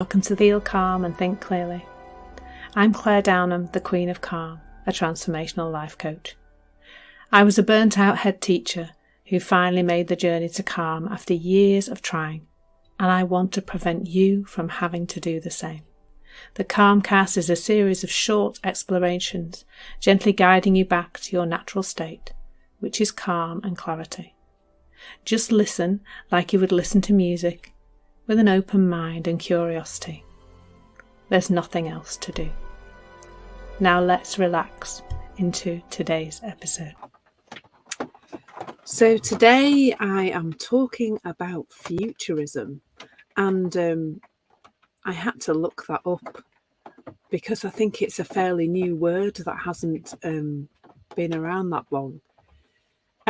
Welcome to Feel Calm and Think Clearly. I'm Claire Downham, the Queen of Calm, a transformational life coach. I was a burnt-out head teacher who finally made the journey to calm after years of trying, and I want to prevent you from having to do the same. The Calmcast is a series of short explorations, gently guiding you back to your natural state, which is calm and clarity. Just listen like you would listen to music, with an open mind and curiosity. There's nothing else to do. Now let's relax into today's episode. So today I am talking about futurism, and I had to look that up because I think it's a fairly new word that hasn't been around that long.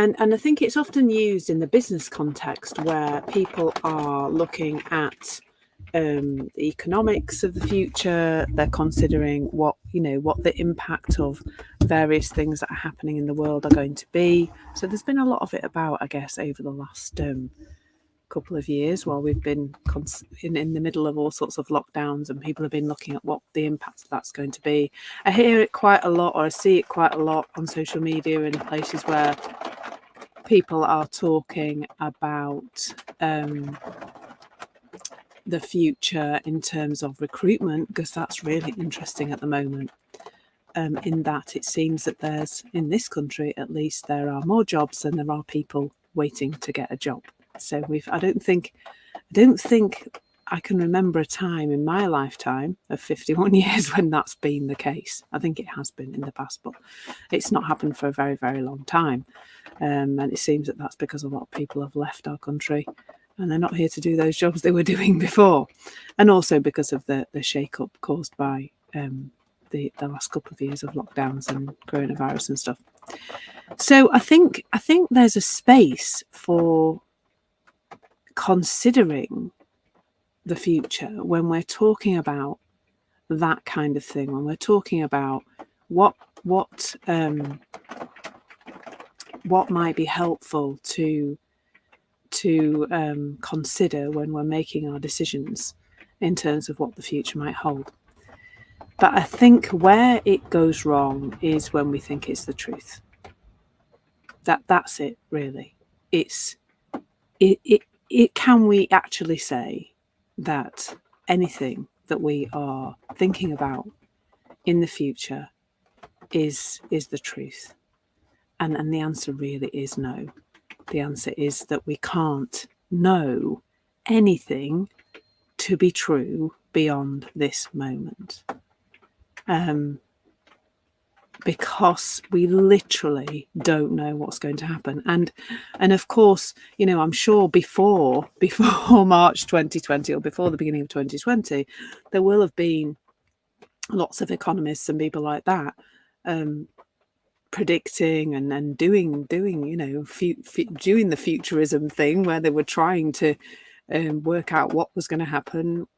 And I think it's often used in the business context where people are looking at the economics of the future. They're considering what the impact of various things that are happening in the world are going to be. So there's been a lot of it about, I guess, over the last couple of years while we've been in the middle of all sorts of lockdowns, and people have been looking at what the impact of that's going to be. I hear it quite a lot, or I see it quite a lot on social media in places where people are talking about the future in terms of recruitment, because that's really interesting at the moment, in that it seems that there's, in this country at least, there are more jobs than there are people waiting to get a job. So I don't think I can remember a time in my lifetime of 51 years when that's been the case. I think it has been in the past, but it's not happened for a very, very long time. And it seems that that's because a lot of people have left our country and they're not here to do those jobs they were doing before. And also because of the shake-up caused by the last couple of years of lockdowns and coronavirus and stuff. So I think there's a space for considering the future when we're talking about that kind of thing, when we're talking about what might be helpful to consider when we're making our decisions in terms of what the future might hold. But I think where it goes wrong is when we think it's the truth. That's it, really. Can we actually say that anything that we are thinking about in the future is the truth? And the answer really is no. The answer is that we can't know anything to be true beyond this moment. Because we literally don't know what's going to happen. And of course, I'm sure before March 2020 or before the beginning of 2020, there will have been lots of economists and people like that predicting and doing the futurism thing, where they were trying to work out what was going to happen,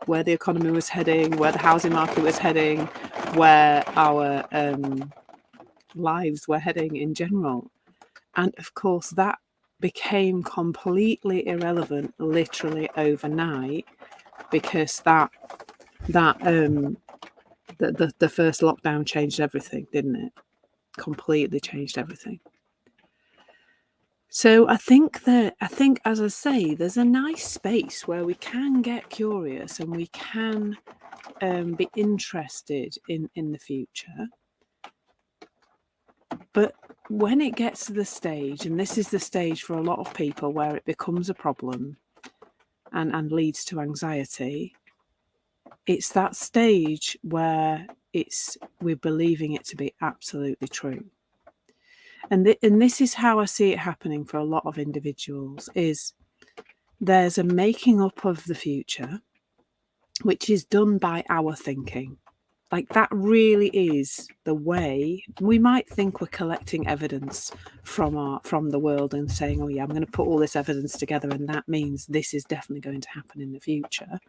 where the economy was heading, where the housing market was heading, where our lives were heading in general. And of course that became completely irrelevant literally overnight, because the first lockdown changed everything, didn't it? Completely changed everything. So I think, as I say, there's a nice space where we can get curious and we can be interested in the future. But when it gets to the stage, and this is the stage for a lot of people where it becomes a problem and leads to anxiety, it's that stage where we're believing it to be absolutely true. And this is how I see it happening for a lot of individuals, is there's a making up of the future, which is done by our thinking. Like, that really is the way. We might think we're collecting evidence from the world and saying, oh yeah, I'm going to put all this evidence together and that means this is definitely going to happen in the future.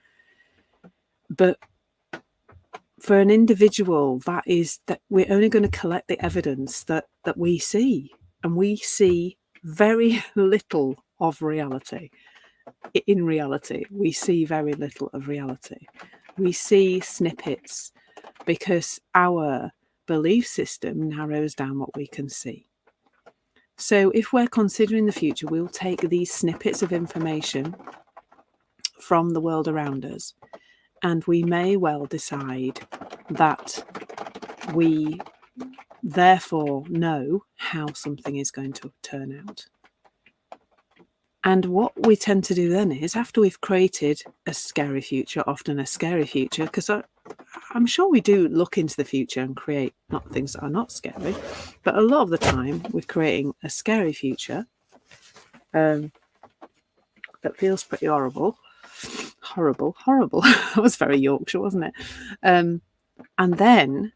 But for an individual, that we're only going to collect the evidence that we see, and we see very little of reality. in reality. We see very little of reality. We see snippets because our belief system narrows down what we can see. So if we're considering the future, we'll take these snippets of information from the world around us, and we may well decide that we therefore know how something is going to turn out. And what we tend to do then is, after we've created a scary future, often a scary future, because I'm sure we do look into the future and create not things that are not scary, but a lot of the time we're creating a scary future that feels pretty horrible. That was very Yorkshire, wasn't it? And then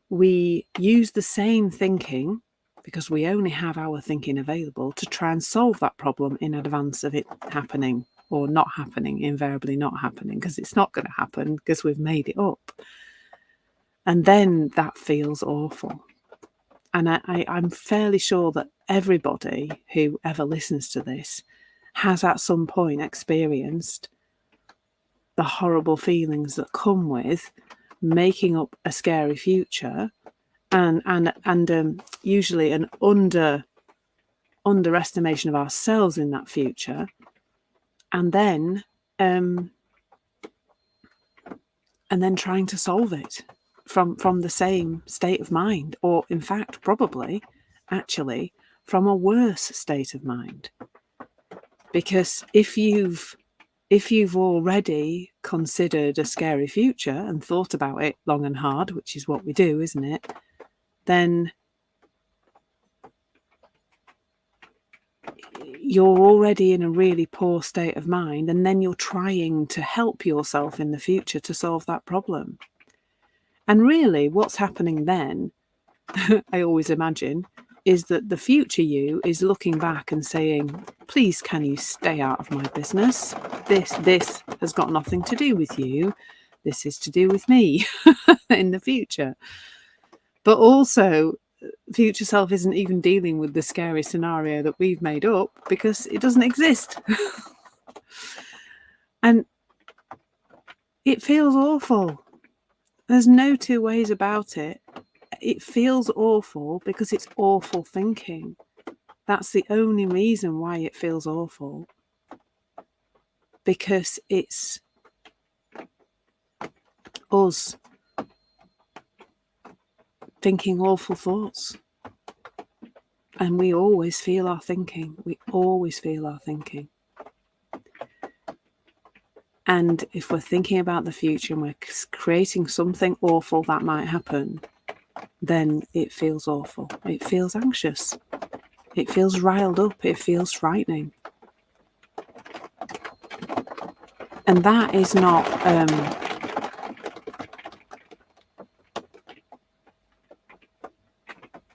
we use the same thinking, because we only have our thinking available, to try and solve that problem in advance of it happening or not happening, invariably not happening, because it's not going to happen because we've made it up. And then that feels awful. And I'm fairly sure that everybody who ever listens to this has at some point experienced the horrible feelings that come with making up a scary future, and usually an underestimation of ourselves in that future, and then trying to solve it from the same state of mind, or in fact probably actually from a worse state of mind. Because if you've already considered a scary future and thought about it long and hard, which is what we do, isn't it, then you're already in a really poor state of mind, and then you're trying to help yourself in the future to solve that problem. And really what's happening then, I always imagine, is that the future you is looking back and saying, please, can you stay out of my business? This has got nothing to do with you. This is to do with me in the future. But also, future self isn't even dealing with the scary scenario that we've made up, because it doesn't exist. And it feels awful. There's no two ways about it. It feels awful because it's awful thinking. That's the only reason why it feels awful. Because it's us thinking awful thoughts. And we always feel our thinking. We always feel our thinking. And if we're thinking about the future and we're creating something awful that might happen, then it feels awful. It feels anxious. It feels riled up. It feels frightening. And that is not...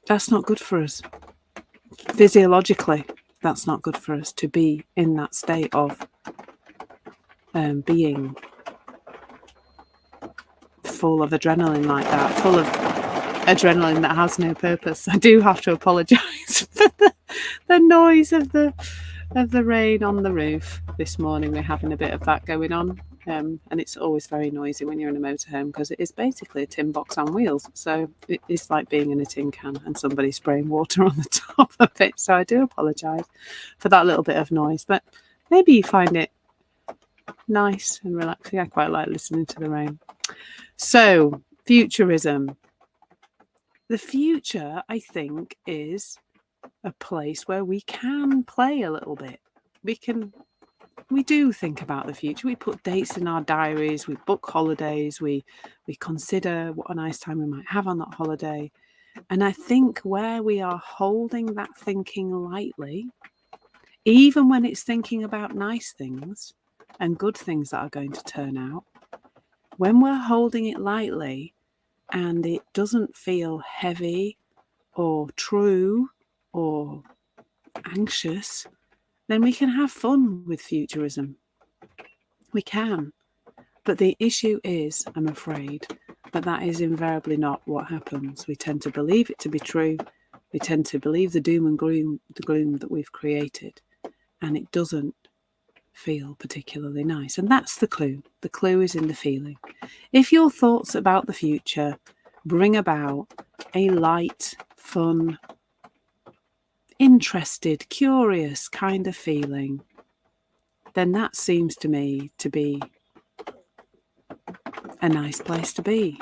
that's not good for us. Physiologically, that's not good for us to be in that state of being full of adrenaline like that, full of adrenaline that has no purpose. I do have to apologise for the noise of the rain on the roof this morning. We're having a bit of that going on, and it's always very noisy when you're in a motorhome, because it is basically a tin box on wheels. So it's like being in a tin can and somebody spraying water on the top of it. So I do apologise for that little bit of noise, but maybe you find it nice and relaxing. I quite like listening to the rain. So, futurism. The future, I think, is a place where we can play a little bit. We do think about the future. We put dates in our diaries, we book holidays, we consider what a nice time we might have on that holiday. And I think where we are holding that thinking lightly, even when it's thinking about nice things and good things that are going to turn out, when we're holding it lightly and it doesn't feel heavy or true or anxious, then we can have fun with futurism. We can. But the issue is, I'm afraid, that is invariably not what happens. We tend to believe it to be true. We tend to believe the doom and gloom that we've created. And it doesn't feel particularly nice. And that's the clue. The clue is in the feeling. If your thoughts about the future bring about a light, fun, interested, curious kind of feeling, then that seems to me to be a nice place to be.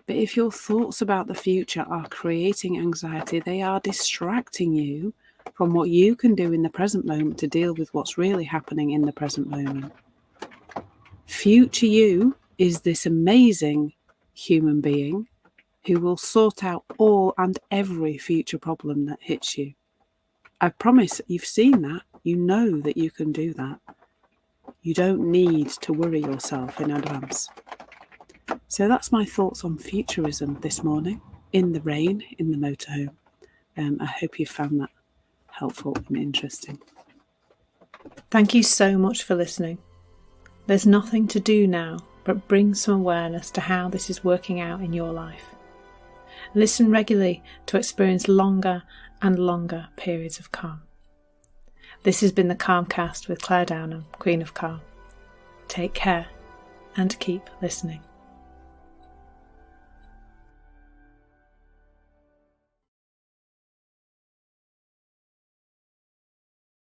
But if your thoughts about the future are creating anxiety, they are distracting you from what you can do in the present moment to deal with what's really happening in the present moment. Future you is this amazing human being who will sort out all and every future problem that hits you. I promise you've seen that. You know that you can do that. You don't need to worry yourself in advance. So that's my thoughts on futurism this morning, in the rain, in the motorhome. I hope you found that helpful and interesting. Thank you so much for listening. There's nothing to do now but bring some awareness to how this is working out in your life. Listen regularly to experience longer and longer periods of calm. This has been the Calmcast with Claire Downham, Queen of Calm. Take care and keep listening.